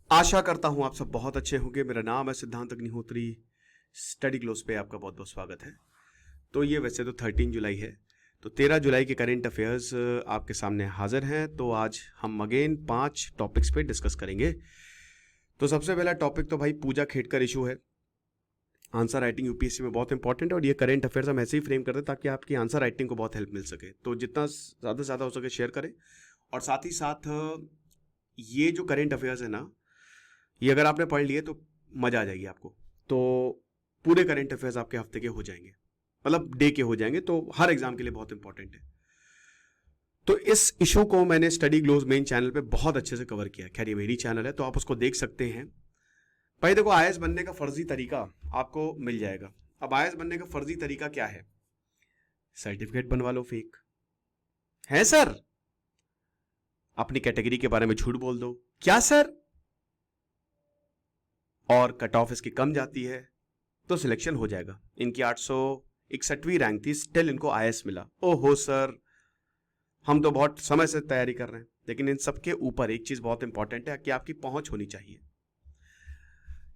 आशा करता हूं आप सब बहुत अच्छे होंगे। मेरा नाम है सिद्धांत अग्निहोत्री। स्टडी ग्लोस पे आपका बहुत बहुत स्वागत है। तो ये वैसे तो 13 जुलाई है, तो 13 जुलाई के करंट अफेयर्स आपके सामने हाजिर हैं। तो आज हम अगेन 5 टॉपिक्स पे डिस्कस करेंगे। तो सबसे पहला टॉपिक तो भाई पूजा खेड़कर इशू है। आंसर राइटिंग यूपीएससी में बहुत इंपॉर्टेंट है और ये करंट अफेयर्स हम ऐसे ही फ्रेम करते हैं ताकि आपकी आंसर राइटिंग को बहुत हेल्प मिल सके। तो जितना ज़्यादा से ज़्यादा हो सके शेयर करें। और साथ ही साथ ये जो करंट अफेयर्स है ना, ये अगर आपने पढ़ लिए तो मजा आ जाएगी आपको। तो पूरे करंट अफेयर्स आपके हफ्ते के हो जाएंगे, मतलब डे के हो जाएंगे, तो हर एग्जाम के लिए बहुत इंपॉर्टेंट है। तो इस इशू को मैंने स्टडी ग्लोस मेन चैनल पे बहुत अच्छे से कवर किया। खैर ये मेरी चैनल है तो आप उसको देख सकते हैं। भाई देखो, आईएएस बनने का फर्जी तरीका आपको मिल जाएगा। अब आईएएस बनने का फर्जी तरीका क्या है? सर्टिफिकेट बनवा लो फेक है सर, अपनी कैटेगरी के बारे में झूठ बोल दो क्या सर, और कट ऑफ इसकी कम जाती है तो सिलेक्शन हो जाएगा। इनकी 861वीं रैंक थी, स्टिल इनको आईएएस मिला। ओहो सर, हम तो बहुत समय से तैयारी कर रहे हैं। लेकिन इन सबके ऊपर एक चीज बहुत इंपॉर्टेंट है कि आपकी पहुंच होनी चाहिए।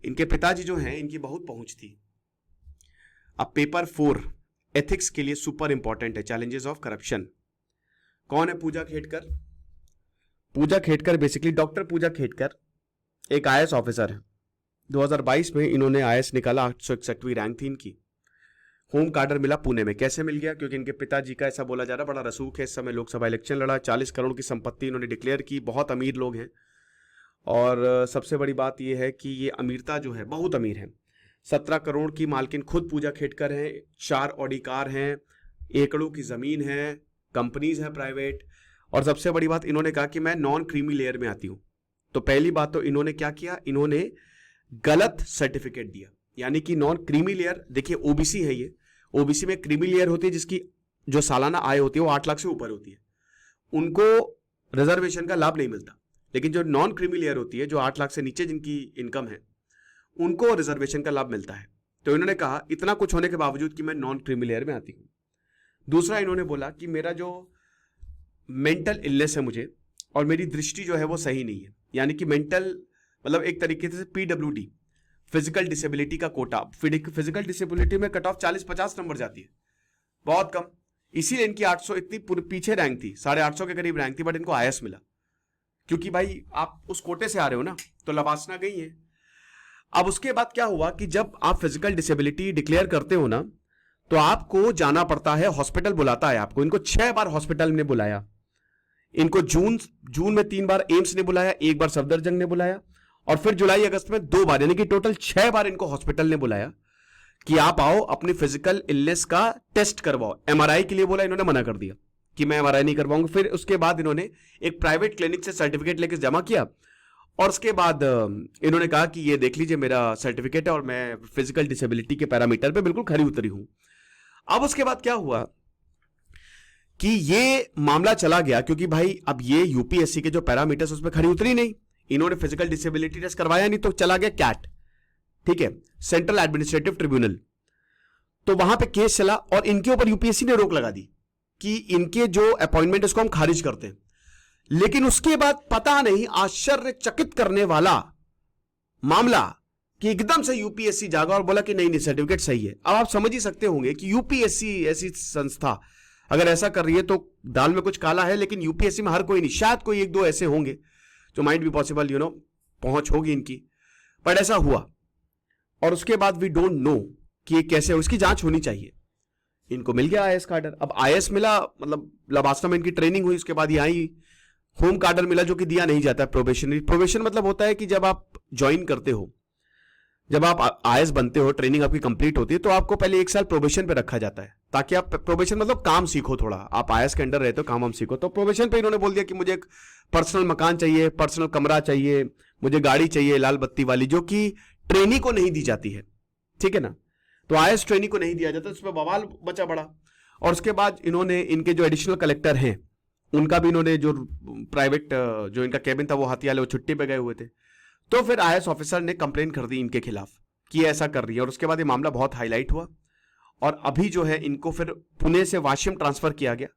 इनके पिताजी जो हैं, इनकी बहुत पहुंच थी। अब पेपर 4 एथिक्स के लिए सुपर इंपॉर्टेंट है, चैलेंजेस ऑफ करप्शन। कौन है पूजा खेड़कर? पूजा खेड़कर बेसिकली डॉक्टर पूजा खेड़कर एक आईएएस ऑफिसर है। 2022 में इन्होंने आईएएस निकाला, 861वीं रैंक थी इनकी। होम कार्डर मिला पुणे में। कैसे मिल गया? क्योंकि इनके पिताजी का ऐसा बोला जा रहा बड़ा रसूख है, इस समय लोकसभा इलेक्शन लड़ा, 40 करोड़ की संपत्ति इन्होंने डिक्लेयर की, बहुत अमीर लोग हैं। और सबसे बड़ी बात यह है कि ये अमीरता जो है, बहुत अमीर है। 17 करोड़ की मालकिन खुद पूजा खेड़कर हैं, 4 ऑडी कार हैं, एकड़ों की जमीन है, कंपनीज है प्राइवेट। और सबसे बड़ी बात, इन्होंने कहा कि मैं नॉन क्रीमी लेयर में आती हूं। तो पहली बात तो इन्होंने क्या किया, इन्होंने गलत सर्टिफिकेट दिया। यानी कि नॉन क्रीमी लेयर, देखिए ओबीसी है ये, ओबीसी में क्रीमी लेयर होती है जिसकी जो सालाना आय होती है वो 8 लाख से ऊपर होती है, उनको रिजर्वेशन का लाभ नहीं मिलता। लेकिन जो नॉन क्रीमी लेयर होती है, जो 8 लाख से नीचे जिनकी इनकम है, उनको रिजर्वेशन का लाभ मिलता है। तो इन्होंने कहा इतना कुछ होने के बावजूद कि मैं नॉन क्रीमी लेयर में आती हूं। दूसरा, इन्होंने बोला कि मेरा जो मेंटल इलनेस है मुझे, और मेरी दृष्टि जो है वो सही नहीं है। यानी कि मेंटल मतलब एक तरीके से पीडब्ल्यूडी, फिजिकल डिसेबिलिटी का कोटा। फिजिकल डिसेबिलिटी में कट ऑफ 40-50 नंबर जाती है, बहुत कम। इसीलिए इनकी 800 इतनी पीछे रैंक थी, 850 के करीब रैंक थी, बट इनको आईएएस मिला। क्योंकि भाई आप उस कोटे से आ रहे हो ना, तो लबासना गई है। अब उसके बाद क्या हुआ कि जब आप फिजिकल डिसेबिलिटी डिक्लेयर करते हो ना, तो आपको जाना पड़ता है, हॉस्पिटल बुलाता है आपको। इनको 6 बार हॉस्पिटल ने बुलाया। इनको जून में 3 बार एम्स ने बुलाया, 1 बार सफदरजंग ने बुलाया, और फिर जुलाई अगस्त में 2 बार, यानी कि टोटल 6 बार इनको हॉस्पिटल ने बुलाया कि आप आओ अपनी फिजिकल इलनेस का टेस्ट करवाओ। एमआरआई के लिए बोला, इन्होंने मना कर दिया कि मैं एमआरआई नहीं करवाऊंगा। फिर उसके बाद इन्होंने एक प्राइवेट क्लिनिक से सर्टिफिकेट लेकर जमा किया, और उसके बाद इन्होंने कहा कि ये देख लीजिए मेरा सर्टिफिकेट है और मैं फिजिकल डिसेबिलिटी के पैरामीटर पे बिल्कुल खरी उतरी हूं। अब उसके बाद क्या हुआ कि ये मामला चला गया, क्योंकि भाई अब ये यूपीएससी के जो पैरामीटर्स उसमें खरी उतरी नहीं, इन्होंने फिजिकल डिसेबिलिटी टेस्ट करवाया नहीं, तो चला गया कैट, ठीक है, सेंट्रल एडमिनिस्ट्रेटिव ट्रिब्यूनल। तो वहां पे केस चला और इनके ऊपर यूपीएससी ने रोक लगा दी कि इनके जो अपॉइंटमेंट इसको हम खारिज करते हैं। लेकिन उसके बाद पता नहीं, आश्चर्यचकित करने वाला मामला, कि एकदम से यूपीएससी जागा और बोला कि नहीं नहीं सर्टिफिकेट सही है। अब आप समझ ही सकते होंगे कि यूपीएससी ऐसी संस्था अगर ऐसा कर रही है तो दाल में कुछ काला है। लेकिन यूपीएससी में हर कोई नहीं, शायद कोई 1-2 ऐसे होंगे जो माइट बी पॉसिबल, पहुंच होगी इनकी, बट ऐसा हुआ। और उसके बाद वी डोंट नो कि ये कैसे हो, इसकी जांच होनी चाहिए। इनको मिल गया आईएएस कार्डर। अब आईएएस मिला, मतलब लबासना में इनकी ट्रेनिंग हुई, उसके बाद ये आई। होम कार्डर मिला जो कि दिया नहीं जाता है, प्रोबेशन मतलब होता है कि जब आप ज्वाइन करते हो, जब आप आईएएस बनते हो, ट्रेनिंग आपकी कंप्लीट होती है, तो आपको पहले 1 साल प्रोबेशन पे रखा जाता है, ताकि आप प्रोबेशन मतलब काम सीखो थोड़ा। आप आईएएस के अंडर रहते हो, काम हम सीखो। तो प्रोबेशन पे इन्होंने बोल दिया कि मुझे एक पर्सनल मकान चाहिए, पर्सनल कमरा चाहिए, मुझे गाड़ी चाहिए लाल बत्ती वाली, जो कि ट्रेनी को नहीं दी जाती है, ठीक है ना। तो आईएएस ट्रेनी को नहीं दिया जाता, उस पर बवाल बचा बड़ा। और उसके बाद इन्होंने इनके जो एडिशनल कलेक्टर हैं, उनका भी इन्होंने जो प्राइवेट जो इनका कैबिन था वो हाथियाले, वो छुट्टी पे गए हुए थे। तो फिर आईएएस ऑफिसर ने कंप्लेन कर दी इनके खिलाफ कि ऐसा कर रही है। और उसके बाद ये मामला बहुत हाईलाइट हुआ, और अभी जो है इनको फिर पुणे से वाशिम ट्रांसफर किया गया।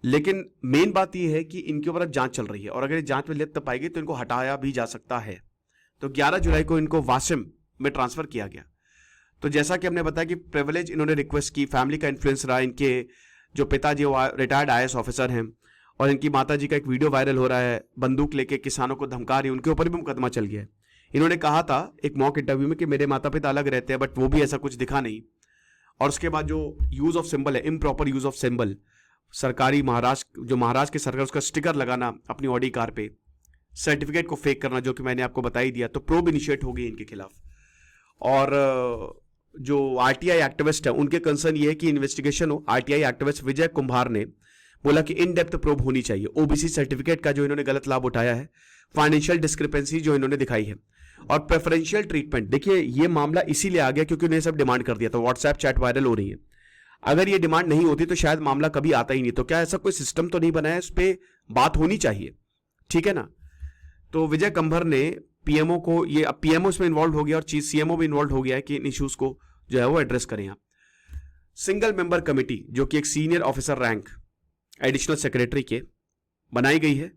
लेकिन मेन बात यह है कि इनके ऊपर अब जांच चल रही है, और अगर जांच में लिप्त पाई गई तो इनको हटाया भी जा सकता है। तो 11 जुलाई को इनको वाशिम में ट्रांसफर किया गया। तो जैसा कि हमने बताया कि प्रिविलेज इन्होंने रिक्वेस्ट की, फैमिली का इन्फ्लुएंस रहा, इनके जो पिताजी रिटायर्ड IAS ऑफिसर हैं और इनकी माताजी का एक वीडियो वायरल हो रहा है, बंदूक लेके किसानों को धमका रही है, उनके ऊपर भी मुकदमा चल गया है। इन्होंने कहा था एक मॉक इंटरव्यू में कि मेरे माता पिता अलग रहते हैं, बट वो भी ऐसा कुछ दिखा नहीं। और उसके बाद जो यूज ऑफ सिंबल है, इम्प्रॉपर यूज ऑफ सिंबल, सरकारी महाराष्ट्र की सरकार, उसका स्टिकर लगाना अपनी ऑडी कार पे, सर्टिफिकेट को फेक करना, जो कि मैंने आपको बता ही दिया, तो प्रोब इनिशिएट हो गई इनके खिलाफ। और जो RTI एक्टिविस्ट है उनके कंसर्न ये है कि इन्वेस्टिगेशन हो। RTI एक्टिविस्ट विजय कुंभार ने बोला कि इन डेप्थ प्रोब होनी चाहिए। OBC सर्टिफिकेट का जो इन्होंने गलत लाभ उठाया है, फाइनेंशियल डिस्क्रिपेंसी जो इन्होंने दिखाई है, और प्रेफरेंशियल ट्रीटमेंट। देखिए ये मामला इसीलिए आ गया क्योंकि उन्हें सब डिमांड कर दिया था, व्हाट्सएप चैट वायरल हो रही है। अगर ये डिमांड नहीं होती तो शायद मामला कभी आता ही नहीं। तो क्या ऐसा कोई सिस्टम तो नहीं बना है, उस पर बात होनी चाहिए, ठीक है ना। तो विजय कंभर ने PMO को, ये अब PMO इसमें इन्वॉल्व हो गया और चीफ CMO भी इन्वॉल्व हो गया है कि इन इश्यूज को जो है वो एड्रेस करें आप। सिंगल मेंबर कमेटी जो कि एक senior officer rank additional secretary के बनाई गई है,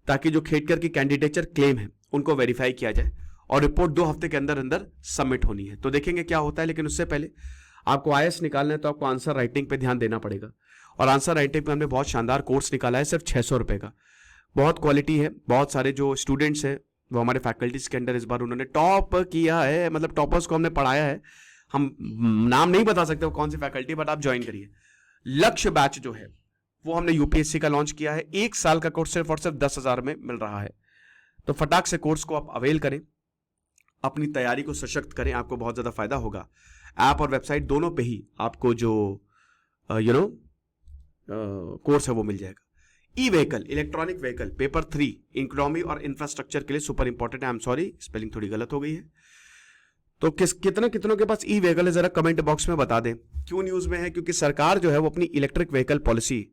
ताकि जो खेडकर की कैंडिडेचर क्लेम है उनको वेरीफाई किया जाए और रिपोर्ट 2 हफ्ते के अंदर अंदर सबमिट होनी है। तो देखेंगे क्या होता है, लेकिन उससे पहले आपको IAS निकालना है तो आपको आंसर राइटिंग पे ध्यान देना पड़ेगा। और आंसर राइटिंग पे हमने बहुत शानदार कोर्स निकाला है, सिर्फ 600 रुपए का, बहुत क्वालिटी है। बहुत सारे जो स्टूडेंट्स हैं वो हमारे फैकल्टीज के अंदर इस बार उन्होंने टॉप किया है, मतलब टॉपर्स को हमने पढ़ाया है। हम नाम नहीं बता सकते वो कौन सी फैकल्टी, बट आप ज्वाइन करिए। लक्ष्य बैच जो है वो हमने UPSC का लॉन्च किया है। 1 साल का कोर्स सिर्फ और सिर्फ 10,000 में मिल रहा है। तो फटाक से कोर्स को आप अवेल करें, अपनी तैयारी को सशक्त करें, आपको बहुत ज्यादा फायदा होगा। ऐप और वेबसाइट दोनों पे ही आपको जो कोर्स है वो मिल जाएगा। E-vehicle, electronic vehicle, paper 3 economy और इंफ्रास्ट्रक्चर के लिए सुपर इंपॉर्टेंट है। आई एम सॉरी, स्पेलिंग थोड़ी गलत हो गई है। तो कितनों के पास ई-व्हीकल है, जरा कमेंट बॉक्स में बता दें। क्यों न्यूज में है? क्योंकि सरकार जो है वो अपनी electric vehicle policy,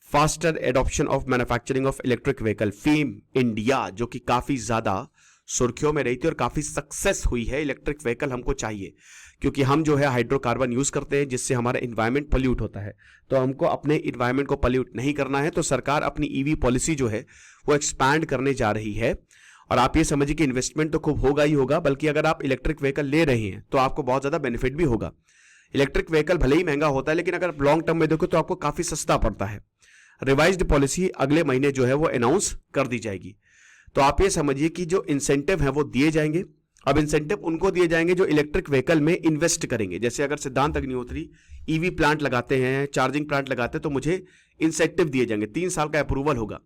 faster adoption of manufacturing of electric vehicle, fame India, जो कि काफी ज्यादा सुर्खियों में रही थी और काफी सक्सेस हुई है। इलेक्ट्रिक व्हीकल हमको चाहिए क्योंकि हम जो है हाइड्रोकार्बन यूज करते हैं, जिससे हमारा इन्वायरमेंट पॉल्यूट होता है। तो हमको अपने इन्वायरमेंट को पॉल्यूट नहीं करना है। तो सरकार अपनी EV पॉलिसी जो है वो एक्सपैंड करने जा रही है। और आप ये समझिए कि इन्वेस्टमेंट तो खूब होगा ही होगा, बल्कि अगर आप इलेक्ट्रिक व्हीकल ले रहे हैं तो आपको बहुत ज्यादा बेनिफिट भी होगा। इलेक्ट्रिक व्हीकल भले ही महंगा होता है, लेकिन अगर लॉन्ग टर्म में देखो तो आपको काफी सस्ता पड़ता है। रिवाइज्ड पॉलिसी अगले महीने जो है वो अनाउंस कर दी जाएगी। तो आप ये समझिए कि जो इंसेंटिव है वो दिए जाएंगे। अब इंसेंटिव उनको दिए जाएंगे जो इलेक्ट्रिक व्हीकल में इन्वेस्ट करेंगे। जैसे अगर सिद्धांत अग्निहोत्री EV प्लांट लगाते हैं, चार्जिंग प्लांट लगाते हैं, तो मुझे इंसेंटिव दिए जाएंगे। 3 साल का अप्रूवल होगा।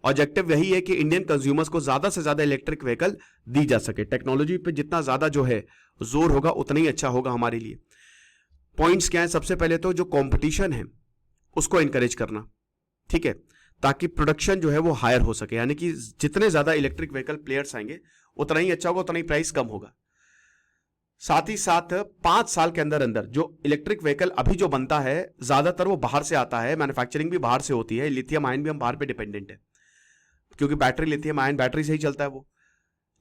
ऑब्जेक्टिव यही है कि इंडियन कंज्यूमर्स को ज्यादा से ज्यादा इलेक्ट्रिक व्हीकल दी जा सके। टेक्नोलॉजी पे जितना ज्यादा जो है जोर होगा उतना ही अच्छा होगा हमारे लिए। पॉइंट्स क्या है? सबसे पहले तो जो कंपटीशन है उसको एनकरेज करना, ठीक है, ताकि प्रोडक्शन जो है वो हायर हो सके। यानी कि जितने ज्यादा इलेक्ट्रिक व्हीकल प्लेयर्स आएंगे उतना ही अच्छा होगा, उतना ही प्राइस कम होगा। साथ ही साथ 5 साल के अंदर अंदर जो इलेक्ट्रिक व्हीकल अभी जो बनता है ज्यादातर वो बाहर से आता है, मैन्युफैक्चरिंग भी बाहर से होती है। लिथियम आयन भी हम बाहर पे डिपेंडेंट है, क्योंकि बैटरी लिथियम आयन बैटरी से ही चलता है वो।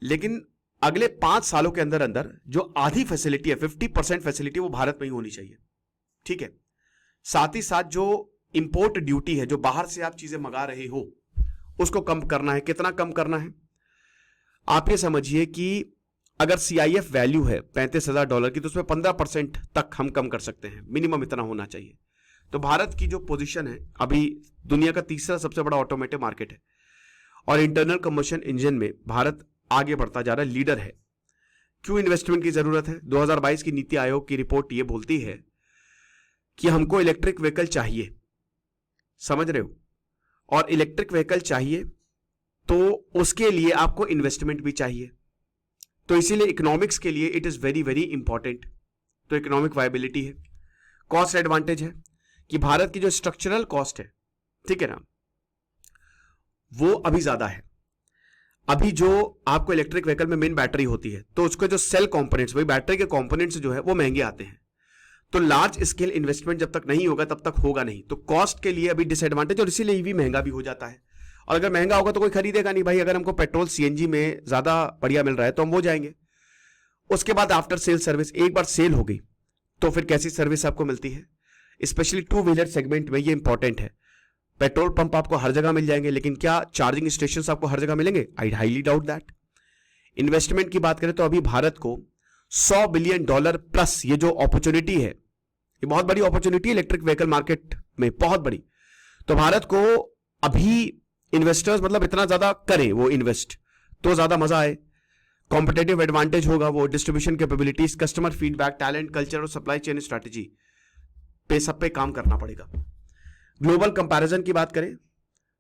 लेकिन अगले 5 सालों के अंदर अंदर जो आधी फैसिलिटी है, 50% फैसिलिटी, वो भारत में ही होनी चाहिए, ठीक है। साथ ही साथ जो इंपोर्ट ड्यूटी है, जो बाहर से आप चीजें मंगा रहे हो, उसको कम करना है। कितना कम करना है? आप ये समझिए कि अगर CIF वैल्यू है $35,000 की, तो उसमें 15% तक हम कम कर सकते हैं। मिनिमम इतना होना चाहिए। तो भारत की जो पोजीशन है, अभी दुनिया का 3रा सबसे बड़ा ऑटोमेटिव मार्केट है और इंटरनल कंबशन इंजन में भारत आगे बढ़ता जा रहा है, लीडर है। क्यों इन्वेस्टमेंट की जरूरत है? 2022 की नीति आयोग की रिपोर्ट ये बोलती है कि हमको इलेक्ट्रिक व्हीकल चाहिए, समझ रहे हो, और इलेक्ट्रिक व्हीकल चाहिए तो उसके लिए आपको इन्वेस्टमेंट भी चाहिए। तो इसीलिए इकोनॉमिक्स के लिए it is very very important. तो इकोनॉमिक वायबिलिटी है, कॉस्ट एडवांटेज है कि भारत की जो स्ट्रक्चरल कॉस्ट है, ठीक है ना, वो अभी ज्यादा है। अभी जो आपको इलेक्ट्रिक व्हीकल में मेन बैटरी होती है, तो उसके जो सेल कंपोनेंट्स, वही बैटरी के कंपोनेंट्स जो है वो महंगे आते हैं। तो लार्ज स्केल इन्वेस्टमेंट जब तक नहीं होगा तब तक होगा नहीं। तो कॉस्ट के लिए अभी डिसएडवांटेज, और इसीलिए ईवी महंगा भी हो जाता है। और अगर महंगा होगा तो कोई खरीदेगा नहीं भाई। अगर हमको पेट्रोल CNG में ज्यादा बढ़िया मिल रहा है तो हम वो जाएंगे। उसके बाद आफ्टर सेल सर्विस, एक बार सेल हो गई तो फिर कैसी सर्विस आपको मिलती है? स्पेशली 2 व्हीलर सेगमेंट में ये इंपॉर्टेंट है। पेट्रोल पंप आपको हर जगह मिल जाएंगे, लेकिन क्या चार्जिंग स्टेशन आपको हर जगह मिलेंगे? I highly doubt that. Investment की बात करें तो अभी भारत को $100 बिलियन प्लस ये जो अपॉर्चुनिटी है, ये बहुत बड़ी अपॉर्चुनिटी है इलेक्ट्रिक व्हीकल मार्केट में, बहुत बड़ी। तो भारत को अभी इन्वेस्टर्स मतलब इतना ज्यादा करें वो इन्वेस्ट तो ज्यादा मजा आए, कॉम्पिटेटिव एडवांटेज होगा, वो distribution capabilities, customer feedback, talent, culture और सप्लाई चेन स्ट्रैटेजी पे सब पे काम करना पड़ेगा। ग्लोबल कंपैरिजन की बात करें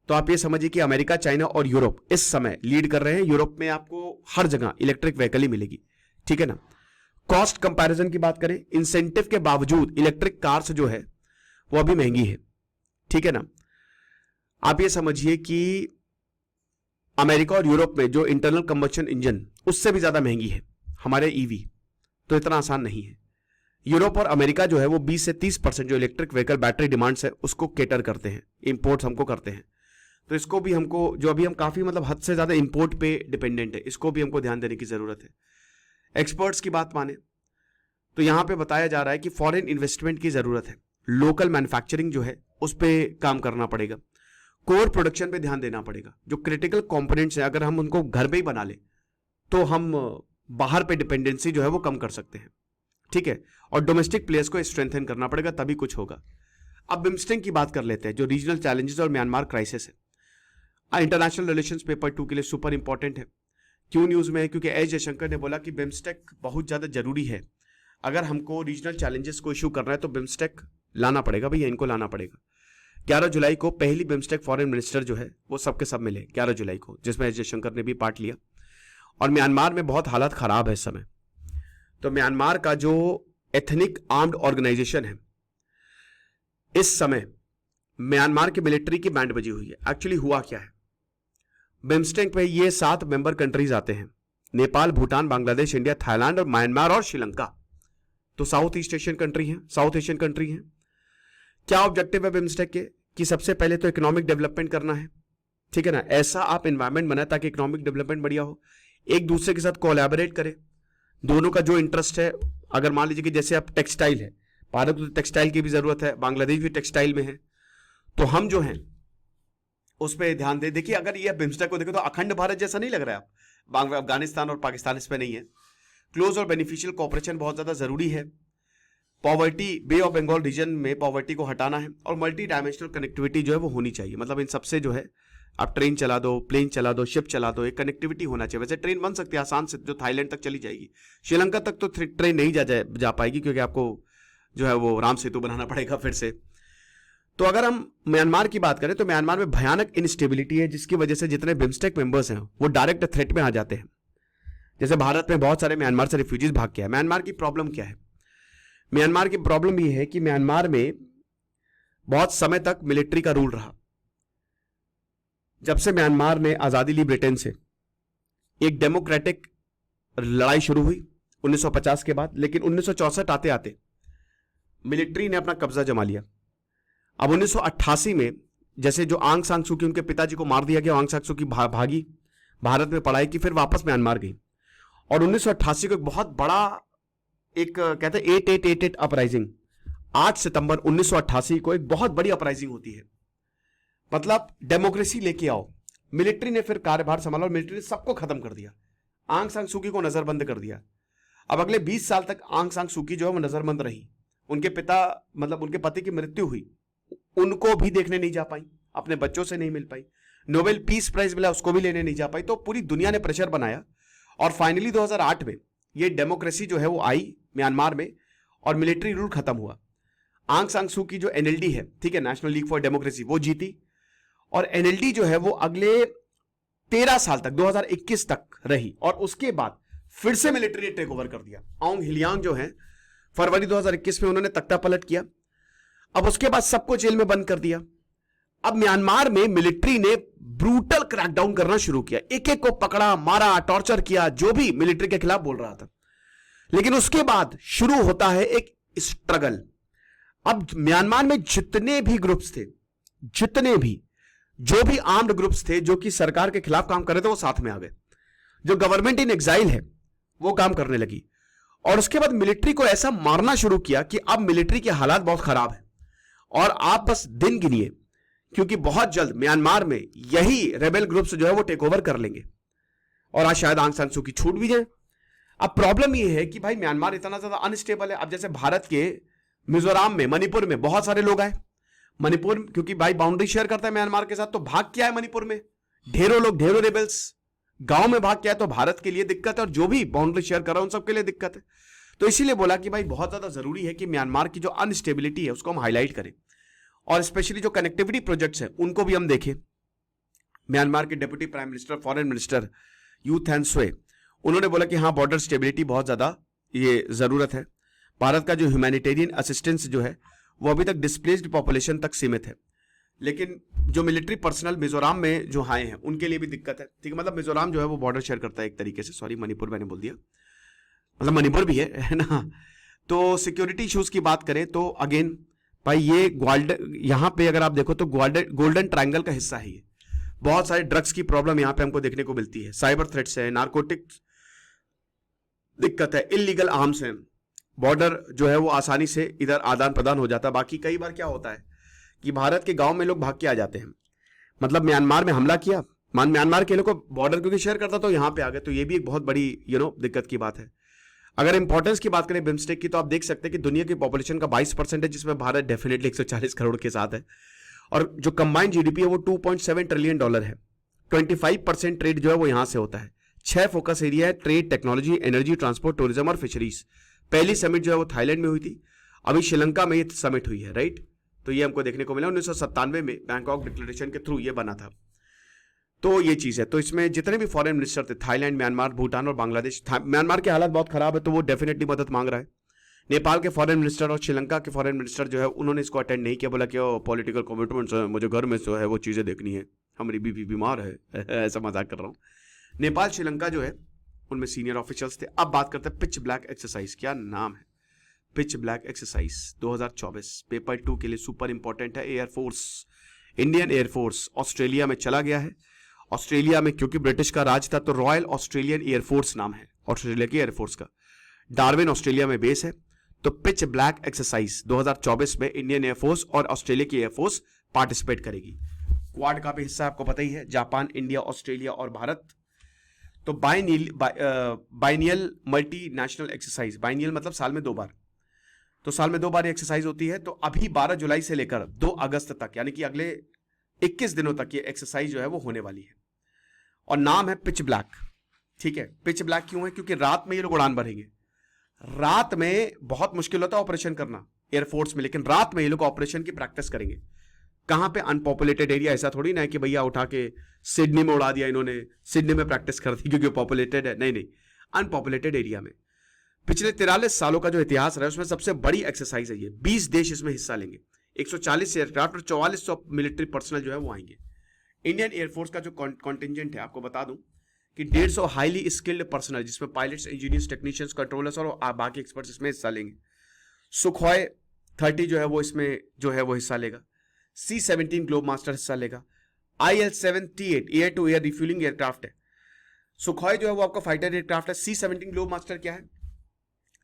तो आप ये समझिए कि अमेरिका, चाइना और यूरोप इस समय लीड कर रहे हैं। यूरोप में आपको हर जगह इलेक्ट्रिक व्हीकल ही मिलेगी, ठीक है ना। कॉस्ट कंपैरिजन की बात करें, इंसेंटिव के बावजूद इलेक्ट्रिक कार्स जो है वो अभी महंगी है, ठीक है ना। आप ये समझिए कि अमेरिका और यूरोप में जो इंटरनल कंबशन इंजन उससे भी ज्यादा महंगी है हमारे ईवी, तो इतना आसान नहीं है। यूरोप और अमेरिका जो है वो 20 से 30% जो इलेक्ट्रिक व्हीकल बैटरी डिमांड्स है उसको केटर करते हैं, इंपोर्ट्स हमको करते हैं। तो इसको भी हमको, जो अभी हम काफी मतलब हद से ज्यादा इंपोर्ट पे डिपेंडेंट है, इसको भी हमको ध्यान देने की जरूरत है। एक्सपर्ट्स की बात माने तो यहां पे बताया जा रहा है कि फॉरेन इन्वेस्टमेंट की जरूरत है, लोकल मैन्युफैक्चरिंग जो है उस पर काम करना पड़ेगा, कोर प्रोडक्शन पे ध्यान देना पड़ेगा। जो क्रिटिकल कंपोनेंट्स हैं अगर हम उनको घर पे ही बना ले तो हम बाहर पे डिपेंडेंसी जो है वो कम कर सकते हैं, ठीक है। और डोमेस्टिक प्लेयर्स को स्ट्रेंथन करना पड़ेगा, तभी कुछ होगा। अब बिम्स्टेक की बात कर लेते हैं, जो रीजनल चैलेंजेस और म्यांमार क्राइसिस है। इंटरनेशनल रिलेशंस पेपर 2 के लिए सुपर इंपॉर्टेंट है। क्यों न्यूज में है? क्योंकि एस जयशंकर ने बोला कि बिम्स्टेक बहुत ज्यादा जरूरी है। अगर हमको रीजनल चैलेंजेस को इशू करना है तो बिम्स्टेक लाना पड़ेगा भैया, इनको लाना पड़ेगा। 11 जुलाई को पहली बिम्स्टेक फॉरेन मिनिस्टर जो है वो सबके सब मिले 11 जुलाई को, जिसमें एस जयशंकर ने भी पार्ट लिया। और म्यांमार में बहुत हालात खराब है इस समय। तो म्यांमार का जो एथनिक आर्म्ड ऑर्गेनाइजेशन है, इस समय म्यांमार की मिलिट्री की बैंड बजी हुई है। एक्चुअली हुआ क्या है, बिम्स्टेक पे ये 7 मेंबर कंट्रीज आते हैं, नेपाल, भूटान, बांग्लादेश, इंडिया, थाईलैंड और म्यांमार और श्रीलंका। तो साउथ ईस्ट एशियन कंट्री हैं, साउथ एशियन कंट्री हैं। क्या ऑब्जेक्टिव है बिम्स्टेक के? कि सबसे पहले तो इकोनॉमिक डेवलपमेंट करना है, ठीक है ना। ऐसा आप एनवायरमेंट बनाए ताकि इकोनॉमिक डेवलपमेंट बढ़िया हो, एक दूसरे के साथ कोलैबोरेट करें, दोनों का जो इंटरेस्ट है। अगर मान लीजिए कि जैसे आप टेक्सटाइल है, भारत को टेक्सटाइल की भी जरूरत है, बांग्लादेश भी टेक्सटाइल में है, तो हम जो हैं उस पर ध्यान दे। देखिए अगर ये बिम्स्टेक को देखें तो अखंड भारत जैसा नहीं लग रहा है आप, अफगानिस्तान और पाकिस्तान इस पे नहीं है। क्लोज और बेनिफिशियल कोऑपरेशन बहुत ज्यादा जरूरी है। Poverty, bay of Bengal region में पॉवर्टी को हटाना है और मल्टी डायमेंशनल कनेक्टिविटी जो है वो होनी चाहिए। मतलब इन सबसे जो है आप ट्रेन चला दो, प्लेन चला दो, शिप चला दो, एक कनेक्टिविटी होना चाहिए। वैसे ट्रेन बन सकती है आसान से, जो थाईलैंड तक चली जाएगी। श्रीलंका तक तो ट्रेन नहीं जा पाएगी क्योंकि आपको जो है वो राम सेतु बनाना पड़ेगा फिर से। तो अगर हम म्यांमार की बात करें तो म्यांमार में भयानक इनस्टेबिलिटी है, जिसकी वजह से जितने बिम्स्टेक मेंबर्स हैं वो डायरेक्ट थ्रेट में आ जाते हैं। जैसे भारत में बहुत सारे म्यांमार से रिफ्यूजीज भाग के आए। म्यांमार की प्रॉब्लम क्या है? म्यांमार की प्रॉब्लम यह है कि म्यांमार में बहुत समय तक मिलिट्री का रूल रहा। जब से म्यांमार ने आजादी ली ब्रिटेन से, एक डेमोक्रेटिक लड़ाई शुरू हुई 1950 के बाद, लेकिन 1964 आते आते मिलिट्री ने अपना कब्जा जमा लिया। अब 1988 में जैसे जो आंग सान सू की, उनके पिताजी को मार दिया गया, आंग सान सू की भागी, भारत में पढ़ाई की, फिर वापस म्यांमार गई। और 1988 को एक बहुत बड़ा एक कहते हैं 8888 अपराइजिंग, 8 सितंबर 1988 को एक बहुत बड़ी अपराइजिंग होती है। मतलब डेमोक्रेसी लेके आओ। मिलिट्री ने फिर कार्यभार संभाला और मिलिट्री ने सबको खत्म कर दिया, आंग सान सू की को नजरबंद कर दिया। अब अगले 20 साल तक आंग सान सू की जो है वो नजरबंद रही। उनके पिता मतलब उनके पति की मृत्यु हुई, उनको भी देखने नहीं जा पाई, अपने बच्चों से नहीं मिल पाई। नोबेल पीस प्राइज मिला, उसको भी लेने नहीं जा पाई। तो पूरी दुनिया ने प्रेशर बनाया और फाइनली 2008 में ये डेमोक्रेसी जो है वो आई म्यांमार में और मिलिट्री रूल खत्म हुआ। आंग सान सू की जो एनएलडी है, ठीक है, नेशनल लीग फॉर डेमोक्रेसी, वो जीती। और एनएलडी जो है वो अगले 13 साल तक 2021 तक रही और उसके बाद फिर से मिलिट्री ने टेक ओवर कर दिया। आंग हिलियांग जो है फरवरी 2021 में उन्होंने तख्ता पलट किया। अब उसके बाद सबको जेल में बंद कर दिया। अब म्यांमार में मिलिट्री ने ब्रूटल क्रैकडाउन करना शुरू किया, एक एक को पकड़ा, मारा, टॉर्चर किया, जो भी मिलिट्री के खिलाफ बोल रहा था। लेकिन उसके बाद शुरू होता है एक स्ट्रगल। अब म्यांमार में जितने भी ग्रुप्स थे, जितने भी जो भी आर्म्ड ग्रुप्स थे जो कि सरकार के खिलाफ काम कर रहे थे, वो साथ में आ गए। जो गवर्नमेंट इन एग्जाइल है वो काम करने लगी। और उसके बाद मिलिट्री को ऐसा मारना शुरू किया कि अब मिलिट्री के हालात बहुत खराब है। और आप बस दिन गिनिए, क्योंकि बहुत जल्द म्यांमार में यही रेबेल ग्रुप्स जो है वो टेक ओवर कर लेंगे। और आज शायद आंग सान सू की छूट भी जाए। अब प्रॉब्लम ये है कि भाई म्यांमार इतना ज्यादा अनस्टेबल है। अब जैसे भारत के मिजोरम में, मणिपुर में बहुत सारे लोग आए। मणिपुर क्योंकि भाई बाउंड्री शेयर करता है म्यांमार के साथ, तो भाग क्या है मणिपुर में ढेरों लोग, ढेरों रेबल्स गांव में भाग क्या है, तो भारत के लिए दिक्कत है और जो भी बाउंड्री शेयर कर रहा है उन सबके लिए दिक्कत है। तो इसीलिए बोला कि भाई बहुत ज्यादा जरूरी है कि म्यांमार की जो अनस्टेबिलिटी है उसको हम हाईलाइट करें और स्पेशली जो कनेक्टिविटी प्रोजेक्ट्स हैं उनको भी हम देखें। म्यांमार के deputy prime minister, foreign minister you thane स्वे, उन्होंने बोला कि हाँ बॉर्डर स्टेबिलिटी बहुत ज्यादा ये जरूरत है। भारत का जो ह्यूमैनिटेरियन असिस्टेंस जो है वो अभी तक डिस्प्लेस्ड पॉपुलेशन तक सीमित है, लेकिन जो मिलिट्री पर्सनल मिजोरम में जो आए हैं उनके लिए भी दिक्कत है। ठीक है, मतलब मिजोरम जो है वो बॉर्डर शेयर करता है एक तरीके से, सॉरी मणिपुर मैंने बोल दिया, मतलब मणिपुर भी है ना। तो सिक्योरिटी इश्यूज की बात करें तो अगेन भाई ये यहां पे अगर आप देखो तो गोल्डन ट्रायंगल का हिस्सा है ये। बहुत सारे ड्रग्स की प्रॉब्लम यहां पे हमको देखने को मिलती है, साइबर थ्रेट्स है, नारकोटिक्स दिक्कत है, इलीगल आर्म्स है, बॉर्डर जो है वो आसानी से इधर आदान प्रदान हो जाता है। बाकी कई बार क्या होता है कि भारत के गांव में लोग भाग के आ जाते हैं, मतलब म्यांमार में हमला किया, म्यांमार के लोग को बॉर्डर क्योंकि शेयर करता तो यहां पे आ गए, तो ये भी एक बहुत बड़ी दिक्कत की बात है। अगर इंपॉर्टेंस की बात करें बिम्स्टेक की तो आप देख सकते हैं कि दुनिया की पॉपुलेशन का 22% है, जिसमें भारत डेफिनेटली 140 करोड़ के साथ है, और जो कंबाइंड जीडीपी है वो $2.7 ट्रिलियन है। 25% ट्रेड जो है वो यहां से होता है। 6 फोकस एरिया है, trade, technology, energy, transport, tourism और फिशरीज। पहली समिट जो है वो थाईलैंड में हुई थी, अभी श्रीलंका में ये समिट हुई है, राइट। तो ये हमको देखने को मिला 1997 में बैंकॉक डिक्लेरेशन के थ्रू ये बना था। तो ये चीज है। तो इसमें जितने भी फॉरेन मिनिस्टर थे, थाईलैंड, म्यांमार, भूटान और बांग्लादेश, म्यांमार के हालात बहुत खराब है तो वो डेफिनेटली मदद मांग रहा है। नेपाल के फॉरेन मिनिस्टर और श्रीलंका के फॉरेन मिनिस्टर जो है उन्होंने इसको अटेंड नहीं किया, बोला कि पॉलिटिकल कमिटमेंट्स है, मुझे घर में जो है वो चीजें देखनी है, हमारी बीवी बीमार है ऐसा मजाक कर रहा हूँ। नेपाल श्रीलंका जो है उनमें सीनियर ऑफिशियल्स थे। अब बात करते हैं पिच ब्लैक एक्सरसाइज, क्या नाम है, पिच ब्लैक एक्सरसाइज 2024 पेपर 2 के लिए सुपर इंपॉर्टेंट है। एयरफोर्स, इंडियन एयरफोर्स ऑस्ट्रेलिया में चला गया है। ऑस्ट्रेलिया में क्योंकि ब्रिटिश का राज था तो रॉयल ऑस्ट्रेलियन एयरफोर्स नाम है ऑस्ट्रेलिया की एयरफोर्स का। डार्विन ऑस्ट्रेलिया में बेस है। तो पिच ब्लैक एक्सरसाइज 2024 में इंडियन एयरफोर्स और ऑस्ट्रेलिया की एयरफोर्स पार्टिसिपेट करेगी। क्वाड का भी हिस्सा आपको पता ही है, जापान, इंडिया, ऑस्ट्रेलिया और भारत। तो biennial multi national exercise, biennial मतलब साल में 2 बार, तो साल में 2 बार एक्सरसाइज होती है। तो अभी 12 जुलाई से लेकर 2 अगस्त तक, यानी कि अगले 21 दिनों तक ये एक्सरसाइज जो है वो होने वाली है, और नाम है पिच ब्लैक। ठीक है, पिच ब्लैक क्यों है? क्योंकि रात में ये लोग उड़ान भरेंगे। रात में बहुत मुश्किल होता है ऑपरेशन करना एयरफोर्स में, लेकिन रात में ये लोग ऑपरेशन की प्रैक्टिस करेंगे। कहां पे? अनपॉपुलेटेड एरिया। ऐसा थोड़ी ना है कि भैया उठा के सिडनी में उड़ा दिया इन्होंने, सिडनी में प्रैक्टिस कर दी क्योंकि पॉपुलेटेड है, नहीं, अनपॉपुलेटेड एरिया में। पिछले 43 सालों का जो इतिहास रहा है उसमें सबसे बड़ी एक्सरसाइज है ये। 20 देश इसमें हिस्सा लेंगे, 140 एयरक्राफ्ट और 4400 मिलिट्री पर्सनल जो है वो आएंगे। इंडियन एयरफोर्स का जो कॉन्टिजेंट है आपको बता दूं कि 150 हाईली स्किल्ड पर्सनल, जिसमें पायलट्स, इंजीनियर्स, टेक्नीशियंस, कंट्रोलर्स और बाकी एक्सपर्ट्स इसमें हिस्सा लेंगे। सुखोई 30 जो है वो इसमें जो है वो हिस्सा लेगा। C-17 ग्लोब मास्टर हिस्सा लेगा। IL-7T8 air to air refueling aircraft है। सुखोई जो है वो आपका फाइटर एयरक्राफ्ट है। C-17 ग्लोब मास्टर क्या है?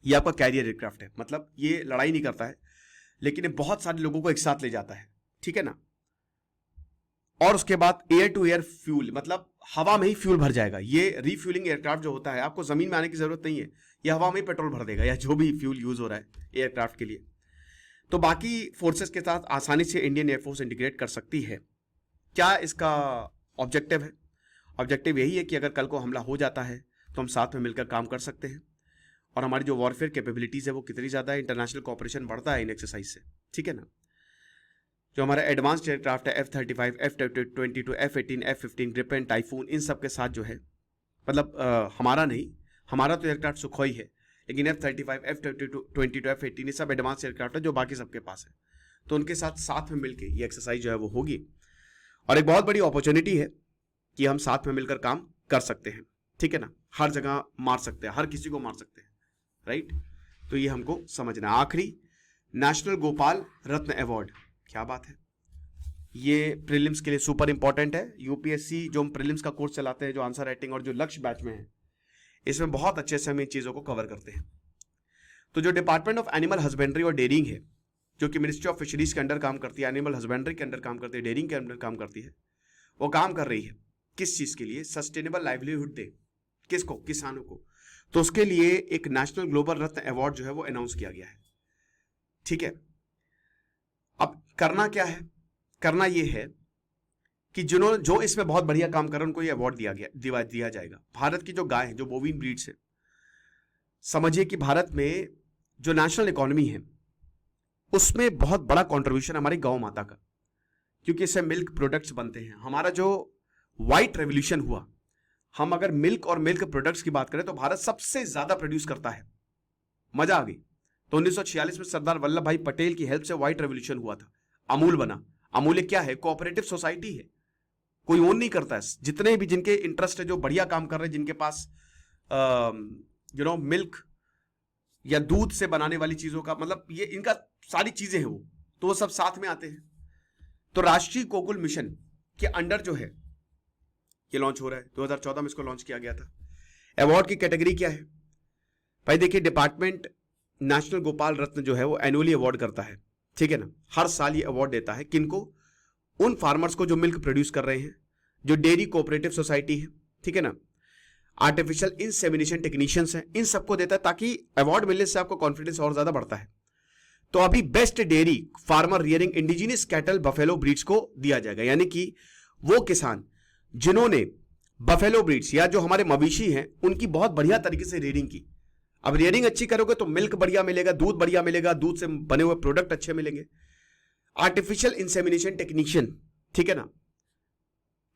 ये आपका कैरियर एयरक्राफ्ट है, मतलब ये लड़ाई नहीं करता है लेकिन ये बहुत सारे लोगों को एक साथ ले जाता है, ठीक है ना। और उसके बाद एयर टू एयर फ्यूल, मतलब हवा में ही फ्यूल भर जाएगा। ये रिफ्यूलिंग एयरक्राफ्ट जो होता है, आपको जमीन में आने की जरूरत नहीं है, ये हवा में ही पेट्रोल भर देगा या जो भी फ्यूल यूज हो रहा है एयरक्राफ्ट के लिए। तो बाकी फोर्सेस के साथ आसानी से इंडियन एयरफोर्स इंटीग्रेट कर सकती है। क्या इसका ऑब्जेक्टिव है? ऑब्जेक्टिव यही है कि अगर कल को हमला हो जाता है तो हम साथ में मिलकर काम कर सकते हैं, और हमारी जो वॉरफेयर कैपेबिलिटीज है वो कितनी ज्यादा है, इंटरनेशनल कोऑपरेशन बढ़ता है इन एक्सरसाइज से, ठीक है ना। जो हमारा एडवांस्ड एयरक्राफ्ट है F-35, F-22, F-18, F-15, Gripen, typhoon, इन सब के साथ जो है, मतलब हमारा नहीं, हमारा तो एयरक्राफ्ट सुखोई है, लेकिन F-35, F-22, F-18 ये सब एडवांस एयरक्राफ्ट है जो बाकी सबके पास है। तो उनके साथ में मिलकर ये एक्सरसाइज जो है वो होगी, और एक बहुत बड़ी अपॉर्चुनिटी है कि हम साथ में मिलकर काम कर सकते हैं, ठीक है ना। हर जगह मार सकते हैं, हर किसी को मार सकते हैं, राइट। तो ये हमको समझना। आखिरी, नेशनल गोपाल रत्न अवार्ड, क्या बात है, ये प्रीलिम्स के लिए सुपर इंपॉर्टेंट है। यूपीएससी जो हम प्रीलिम्स का कोर्स चलाते हैं, जो आंसर राइटिंग और जो लक्ष्य बैच में है, इसमें बहुत अच्छे से हम इन चीजों को कवर करते हैं। तो जो डिपार्टमेंट ऑफ एनिमल हस्बेंड्री और डेयरिंग है, जो कि मिनिस्ट्री ऑफ फिशरीज के अंडर काम करती है, एनिमल हस्बेंड्री के अंडर काम करती है, डेयरिंग के अंडर काम करती है, वो काम कर रही है किस चीज के लिए? सस्टेनेबल लाइवलीहुड डे किसको? किसानों को। तो उसके लिए एक नेशनल ग्लोबल रत्न अवार्ड जो है वो अनाउंस किया गया है। ठीक है, अब करना क्या है? करना यह है कि जो इसमें बहुत बढ़िया काम कर रहे हैं उनको ये अवार्ड दिया जाएगा। भारत की जो गाय है, जो बोविन ब्रीड्स है, समझिए कि भारत में जो नेशनल इकोनॉमी है उसमें बहुत बड़ा कंट्रीब्यूशन हमारी गौ माता का, क्योंकि इससे मिल्क प्रोडक्ट्स बनते हैं। हमारा जो व्हाइट रेवोल्यूशन हुआ, हम अगर मिल्क और मिल्क प्रोडक्ट्स की बात करें तो भारत सबसे ज्यादा प्रोड्यूस करता है। मजा आ गई। तो 1946 में सरदार वल्लभ भाई पटेल की हेल्प से व्हाइट रेवोल्यूशन हुआ था, अमूल बना। अमूल क्या है? कोऑपरेटिव सोसाइटी है, कोई ओन नहीं करता है। जितने भी जिनके इंटरेस्ट है, जो बढ़िया काम कर रहे हैं, जिनके पास मिल्क या दूध से बनाने वाली चीजों का, मतलब ये इनका सारी चीजें हैं तो वो सब साथ में आते हैं। तो राष्ट्रीय गोकुल मिशन के अंडर जो है ये लॉन्च हो रहा है। 2014 में इसको लॉन्च किया गया था। अवार्ड की कैटेगरी क्या है भाई? देखिए, डिपार्टमेंट नेशनल गोपाल रत्न जो है वो एनुअली अवार्ड करता है, ठीक है ना। हर साल ये अवार्ड देता है किनको? उन फार्मर्स को जो मिल्क प्रोड्यूस कर रहे हैं, जो डेयरी कोऑपरेटिव सोसाइटी है, ठीक है ना, आर्टिफिशियल इंसेमिनेशन टेक्नीशियंस हैं, इन सबको देता है, ताकि अवार्ड मिलने से आपको कॉन्फिडेंस और ज्यादा बढ़ता है। तो अभी best dairy farmer rearing indigenous cattle buffalo breeds को दिया जाएगा, यानी कि वो किसान जिन्होंने बफेलो ब्रीड्स या जो हमारे मवेशी हैं उनकी बहुत बढ़िया तरीके से रियरिंग की। अब रियरिंग अच्छी करोगे तो मिल्क बढ़िया मिलेगा, दूध बढ़िया मिलेगा, दूध से बने हुए प्रोडक्ट अच्छे मिलेंगे। आर्टिफिशियल इंसेमिनेशन टेक्नीशियन, ठीक है ना,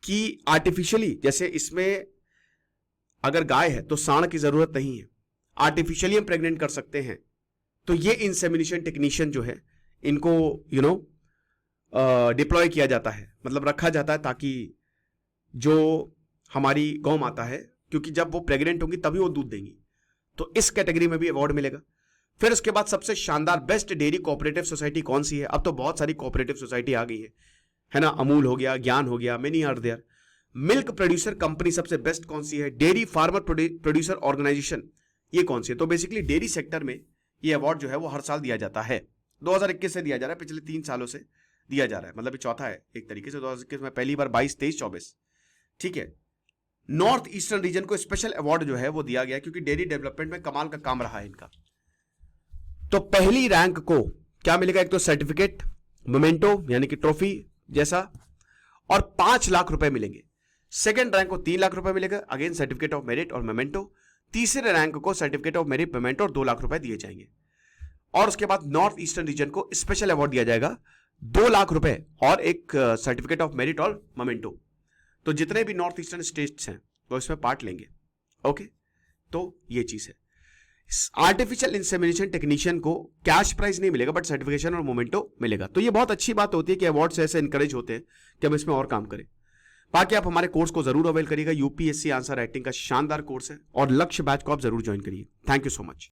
कि आर्टिफिशियली, जैसे इसमें अगर गाय है तो सांड की जरूरत नहीं है, आर्टिफिशियली हम प्रेग्नेंट कर सकते हैं। तो ये इंसेमिनेशन टेक्नीशियन जो है इनको डिप्लॉय किया जाता है, मतलब रखा जाता है, ताकि जो हमारी गौ माता है, क्योंकि जब वो प्रेग्नेंट होंगी तभी वो दूध देंगी, तो इस कैटेगरी में भी अवार्ड मिलेगा। फिर उसके बाद सबसे शानदार बेस्ट डेयरी कोऑपरेटिव सोसाइटी कौन सी है? अब तो बहुत सारी कोऑपरेटिव सोसाइटी आ गई है ना। अमूल हो गया, ज्ञान हो गया, many are there. Milk producer company सबसे बेस्ट कौन सी है? डेयरी फार्मर प्रोड्यूसर ऑर्गेनाइजेशन, ये कौन सी है? तो बेसिकली डेयरी सेक्टर में ये अवार्ड जो है वो हर साल दिया जाता है। 2021 से दिया जा रहा है, पिछले 3 सालों से दिया जा रहा है, मतलब ये चौथा है एक तरीके से। 2021 में पहली बार 22, 23, 24, ठीक है। नॉर्थ ईस्टर्न रीजन को स्पेशल अवार्ड जो है वो दिया गया, क्योंकि डेयरी डेवलपमेंट में कमाल का काम रहा है इनका। तो पहली रैंक को क्या मिलेगा? एक तो सर्टिफिकेट, मोमेंटो यानी कि ट्रॉफी जैसा, और 5 लाख रुपए मिलेंगे। सेकंड रैंक को 3 लाख रुपए मिलेगा, अगेन सर्टिफिकेट ऑफ मेरिट और मोमेंटो। तीसरे रैंक को सर्टिफिकेट ऑफ मेरिट, मोमेंटो और 2 लाख रुपए दिए जाएंगे। और उसके बाद नॉर्थ ईस्टर्न रीजन को स्पेशल अवार्ड दिया जाएगा, 2 लाख रुपए और एक सर्टिफिकेट ऑफ मेरिट और मोमेंटो। तो जितने भी नॉर्थ ईस्टर्न स्टेट्स हैं वो इसमें पार्ट लेंगे। ओके, तो ये चीज है। आर्टिफिशियल इंसेमिनेशन टेक्नीशियन को कैश प्राइज नहीं मिलेगा, बट सर्टिफिकेशन और मोमेंटो मिलेगा। तो ये बहुत अच्छी बात होती है कि अवार्ड से ऐसे इंकरेज होते हैं कि हम इसमें और काम करें। बाकी आप हमारे कोर्स को जरूर अवेल करिएगा। यूपीएससी आंसर राइटिंग का शानदार कोर्स है, और लक्ष्य बैच को आप जरूर ज्वाइन करिए। Thank you so much.